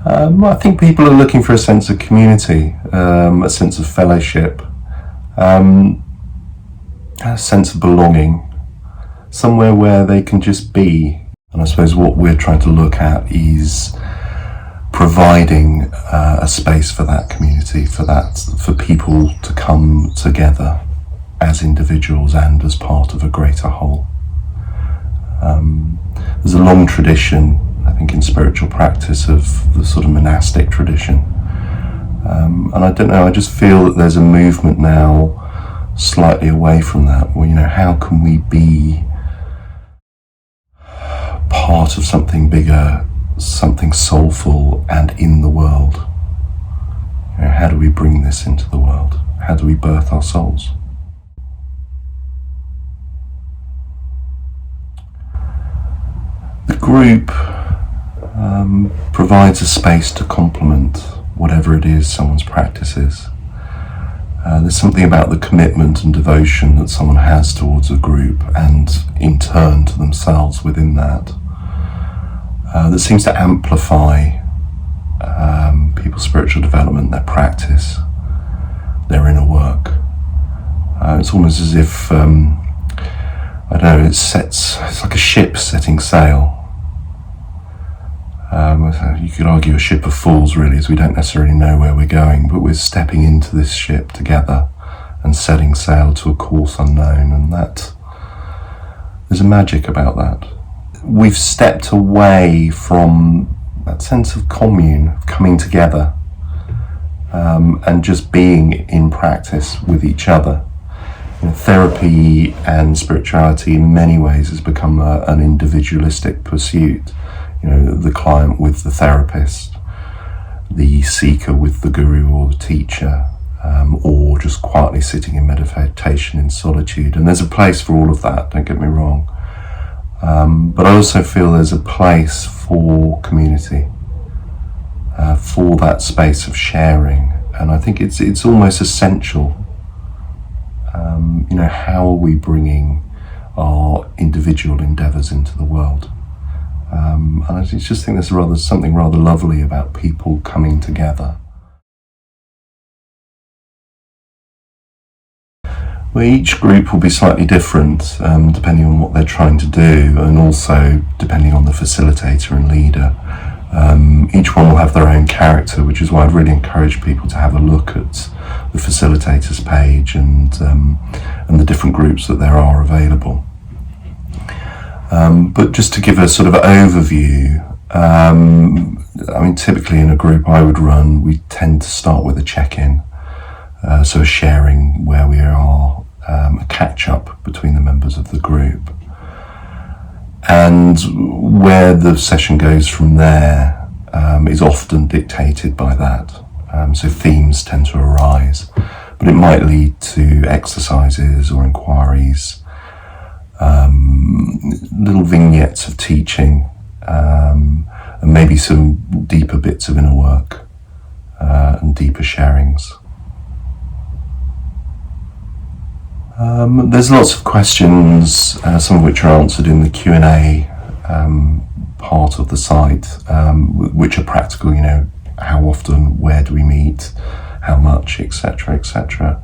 I think people are looking for a sense of community, a sense of fellowship, a sense of belonging, somewhere where they can just be. And I suppose what we're trying to look at is providing a space for that community, for people to come together as individuals and as part of a greater whole. There's a long tradition, I think, in spiritual practice of the sort of monastic tradition. And I don't know, I just feel that there's a movement now slightly away from that, where, how can we be part of something bigger, something soulful and in the world? How do we bring this into the world? How do we birth our souls? The group provides a space to complement whatever it is someone's practice is. There's something about the commitment and devotion that someone has towards a group and in turn to themselves within that, that seems to amplify people's spiritual development, their practice, their inner work. It's almost as if, I don't know, it's like a ship setting sail. You could argue a ship of fools, really, as we don't necessarily know where we're going, but we're stepping into this ship together and setting sail to a course unknown, and that there's a magic about that. We've stepped away from that sense of commune, of coming together, and just being in practice with each other. Therapy and spirituality in many ways has become an individualistic pursuit. The client with the therapist, the seeker with the guru or the teacher, or just quietly sitting in meditation in solitude. And there's a place for all of that, don't get me wrong. But I also feel there's a place for community, for that space of sharing. And I think it's almost essential. How are we bringing our individual endeavours into the world? And I just think there's something rather lovely about people coming together. Well, each group will be slightly different, depending on what they're trying to do, and also depending on the facilitator and leader. Each one will have their own character, which is why I'd really encourage people to have a look at the facilitator's page and the different groups that there are available. But just to give a sort of overview, typically in a group I would run, we tend to start with a check-in, so a sharing where we are, a catch-up between the members of the group. And where the session goes from there is often dictated by that. So themes tend to arise, but it might lead to exercises or inquiries, little vignettes of teaching, and maybe some deeper bits of inner work and deeper sharings. There's lots of questions, some of which are answered in the Q&A part of the site, which are practical, how often, where do we meet, how much, etc., etc.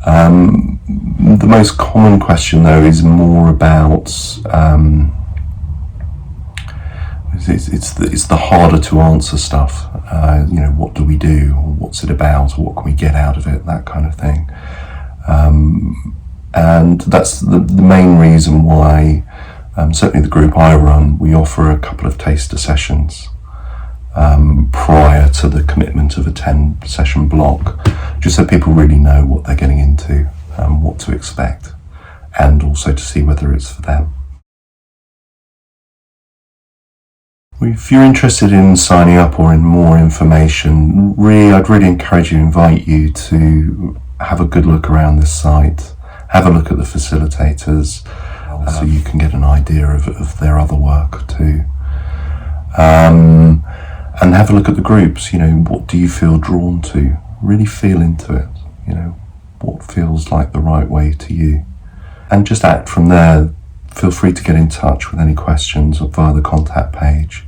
The most common question, though, is more about it's the harder to answer stuff. What do we do? Or what's it about? Or what can we get out of it? That kind of thing. And that's the main reason why, certainly the group I run, we offer a couple of taster sessions prior to the commitment of a 10-session block, just so people really know what they're getting into, what to expect, and also to see whether it's for them. If you're interested in signing up or in more information, I'd really encourage you, invite you to have a good look around this site, have a look at the facilitators, so you can get an idea of their other work too. And have a look at the groups, what do you feel drawn to? Really feel into it, what feels like the right way to you. And just act from there. Feel free to get in touch with any questions via the contact page.